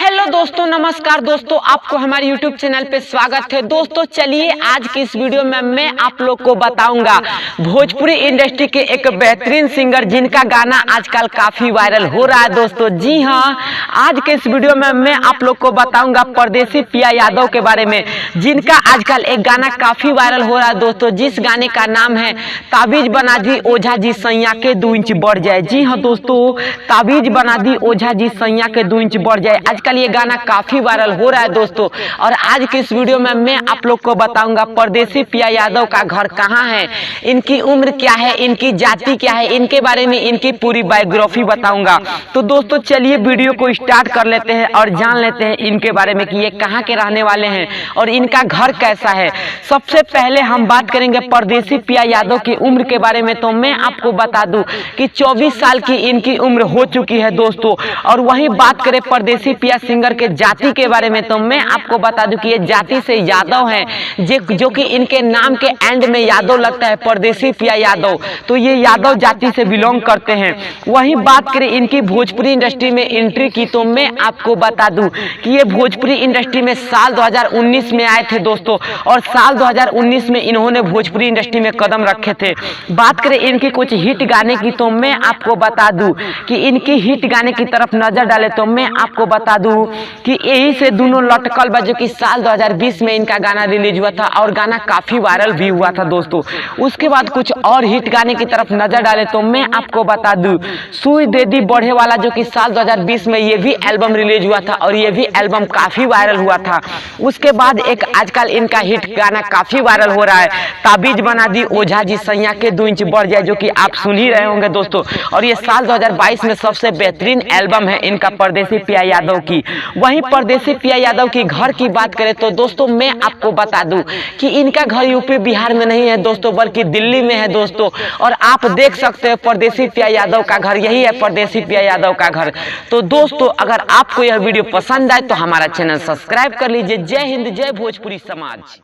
Hello दोस्तों, नमस्कार दोस्तों, आपको हमारे YouTube चैनल पे स्वागत है। दोस्तों चलिए आज की इस वीडियो में मैं आप लोग को बताऊंगा भोजपुरी इंडस्ट्री के एक बेहतरीन सिंगर जिनका गाना आजकल काफी वायरल हो रहा है। दोस्तों जी हाँ, आज के इस वीडियो में मैं आप लोग को बताऊंगा परदेसी पिया यादव के बारे में, जिनका आजकल एक गाना काफी वायरल हो रहा है। दोस्तों जिस गाने का नाम है ताबीज बना दी ओझा जी सैया के 2 इंच बढ़ जाए। जी हाँ दोस्तों, ताबीज बना दी ओझा जी सैया के 2 इंच बढ़ जाए। आजकल ये गाना काफी वायरल हो रहा है दोस्तों, और आज के इस वीडियो में मैं आप लोग को बताऊंगा परदेसी पिया यादव का घर कहाँ है, इनकी उम्र क्या है, इनकी जाति क्या है, इनके बारे में इनकी पूरी बायोग्राफी बताऊंगा। तो दोस्तों चलिए वीडियो को स्टार्ट कर लेते हैं और जान लेते हैं इनके बारे में कि ये कहाँ के रहने वाले हैं और इनका घर कैसा है। सबसे पहले हम बात करेंगे परदेसी पिया यादव की उम्र के बारे में। तो मैं आपको बता दूं कि 24 साल की इनकी उम्र हो चुकी है दोस्तों। और वही बात करें परदेसी पिया सिंगर के जाति के बारे में, तो मैं आपको बता दूं कि ये जाति से यादव हैं, जो कि इनके नाम के एंड में यादव लगता है, परदेसी पिया यादव, तो ये यादव जाति से बिलोंग करते हैं। वही बात करें इनकी भोजपुरी इंडस्ट्री में एंट्री की, तो मैं आपको बता दूं कि ये भोजपुरी इंडस्ट्री में साल 2019 में आए थे दोस्तों, और साल 2019 में इन्होंने भोजपुरी इंडस्ट्री में कदम रखे थे। बात करें इनकी कुछ हिट गाने की, तो मैं आपको बता दूं कि इनकी हिट गाने की तरफ नजर डाले तो मैं आपको बता दूं कि यही से दोनों लटकल बा, जो कि साल 2020 में इनका गाना रिलीज हुआ था और गाना काफी वायरल भी हुआ था दोस्तों। उसके बाद कुछ और हिट गाने की तरफ नजर डाले तो मैं आपको बता दूं सुई दे दी बढ़े वाला, जो कि साल 2020 में ये भी एल्बम रिलीज हुआ था और ये भी एल्बम काफी वायरल हुआ था। उसके बाद एक आजकल इनका हिट गाना काफी वायरल हो रहा है, ताबीज बना दी ओझा जी सैया के 2 इंच बढ़ जाए, जो कि आप सुन ही रहे होंगे दोस्तों। और ये साल 2022 में सबसे बेहतरीन एल्बम है इनका परदेसी पिया यादव की। वहीं परदेसी पिया यादव की घर की बात करें तो दोस्तों मैं आपको बता दूं कि इनका घर यूपी बिहार में नहीं है दोस्तों, बल्कि दिल्ली में है दोस्तों। और आप देख सकते हैं परदेसी पिया यादव का घर यही है, परदेसी पिया यादव का घर। तो दोस्तों अगर आपको यह वीडियो पसंद आए तो हमारा चैनल सब्सक्राइब कर लीजिए। जय हिंद, जय भोजपुरी समाज।